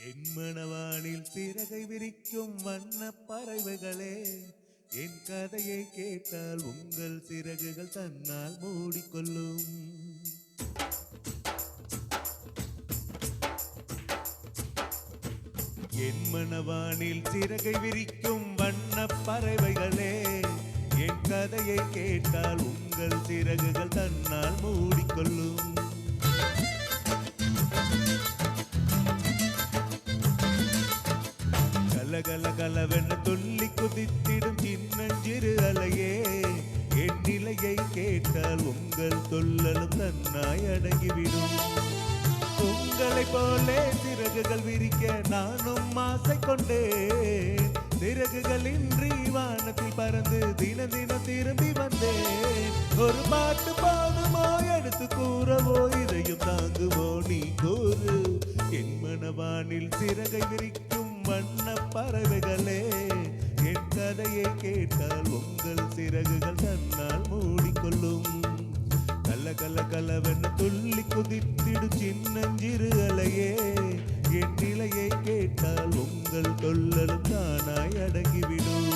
என் மனவானில் சிறகை விரிக்கும் வண்ண பறவைகளே, என் கதையை கேட்டால் உங்கள் சிறகுகள் தன்னால் மூடிக்கொள்ளும். என் மனவானில் சிறகை விரிக்கும் வண்ண பறவைகளே, என் கதையை கேட்டால் உங்கள் சிறகுகள் தன்னால் மூடிக்கொள்ளும். கலகல கலவென துள்ளி குதித்திடும் சின்னஞ்சிறு அலையே, என் நிலையை கேட்டால் உங்கள் தொல்லலும் தன்னாய் அடங்கிவிடும். உங்களை போலே சிறகுகள் விரிக்க நானும் ஆசை கொண்டேன். சிறகுகள் இன்றி வானத்தில் பறந்து தின தினம் திரும்பி வந்தேன். ஒரு பாட்டு போதுமோ எடுத்து கூறவோ, இதையும் தாங்குவோ நீ கூறு. என் மனவானில் சிறகை விரிக்கும் வண்ண பறவைகளே, என் கதையை கேட்டால் உங்கள் சிறகுகள் தன்னால் மூடிக்கொள்ளும். கல கல கலவென துள்ளி குதித்திடு சின்னஞ்சிறு அலையே, என் நிலையை கேட்டால் உங்கள் தொல்லலும் தானாய் அடங்கிவிடும்.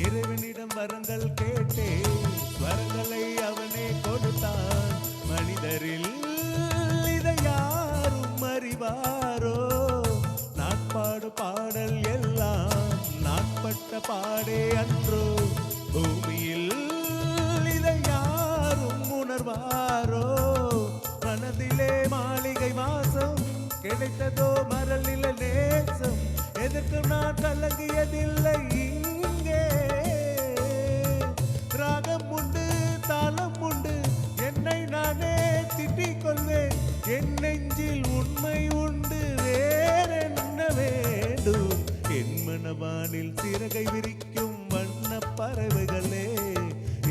இறைவனிடம் வரங்கள் கேட்டேன், வரங்களை அவனே கொடுத்தான். மனிதரில் இதை யாரும் அறிவாரோ? நாட்பாடு பாடல் எல்லாம் நாட்பட்ட பாடே அன்றோ? பூமியில் இதை யாரும் உணர்வாரோ? மனதிலே மாளிகை வாசம் கிடைத்ததோ மரலில நேசம், எதற்கு நான் கலங்கியதில்லை. ராகம் உண்டு தாளம் உண்டு, என்னை நானே திட்டிக் கொள்வேன். என் நெஞ்சில் உண்மை உண்டு, வேறென்ன வேண்டும்? என் மனவானில் சிறகை விரிக்கும் வண்ண பறவைகளே,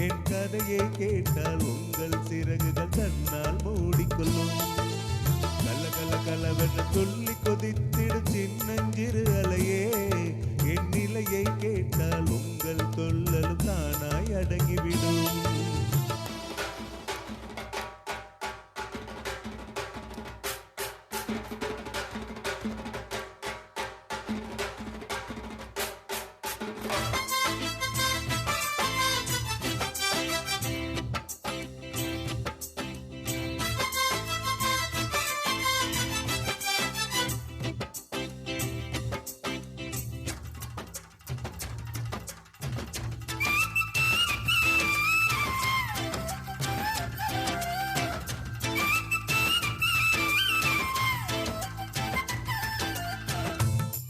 என் கதையை கேட்டால் உங்கள் சிறகுகள் தன்னால் மூடிக்கொள்ளும். கல கல கலவென துள்ளி கொதித்திடும் சின்னஞ்சிறு அலையே, என் நிலையை கேட்டால் உங்கள் தொல்லலும் தானாய் அடங்கிவிடும்.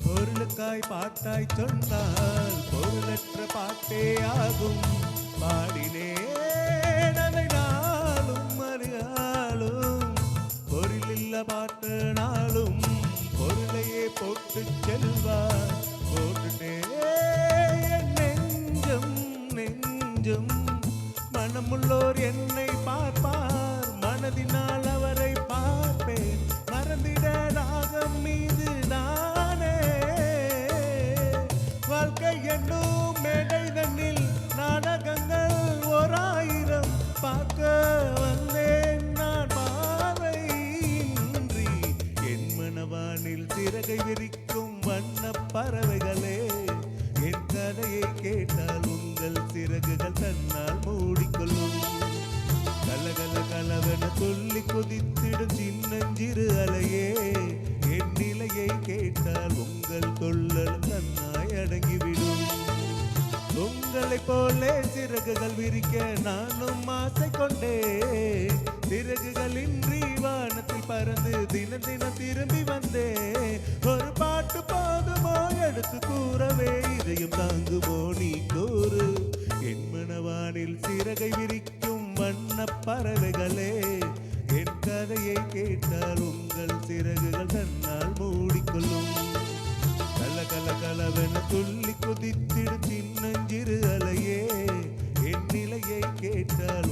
பொருளுக்காய் பாட்டாய் சொன்னால் பொருளற்ற பாட்டே ஆகும். பாடினேன் அதை நாளும் மறுநாளும், பொருளில்ல பாட்டு நாளும் பொருளையே போட்டு செல்வார். போட்டுட்டே என் நெஞ்சம் நெஞ்சம், மனமுள்ளோர் என்னை பார்ப்பார், மனதினால் அவரை பார்ப்பேன். மறந்திட ராகம் மீது நானே, வாழ்க்கை என்னும் மேடை தன்னில் நாடகங்கள் 1000 பார்க்க வந்தேன் நான் பார்வையின்றி. என் மனவானில் சிறகை விரிக்கும் வண்ண பறவைகளே, என் கதையை கேட்டால் உங்கள் சிறகுகள் தன்னால் மூடிக்கொள்ளும். கலகல கலவென துள்ளி கொதித்திடும் சின்னஞ்சிறு அலையே, என் நிலையை கேட்டால் உங்கள் தொல்லலும் தன்னாய் அடங்கிவிடும். உங்களை போலே சிறகுகள் விரிக்க நானும் ஆசை கொண்டேன். சிறகுகள் இன்றி வானத்தில் பறந்து தின தினம் திரும்பி வந்தேன். ஒரு பாட்டு போதுமோ எடுத்து கூறவே, இதையும் தாங்குமோ நீ கூறு. என் மனவானில் சிறகை விரிக்கும் வண்ண பறவைகளே, என் கதையை கேட்டால் உங்கள் சிறகுகள் தன்னால் மூடிக்கொள்ளும். கல கல கலவென துள்ளி குதித்திடும் சின்னஞ்சிறு அலையே, என் நிலையை கேட்டால்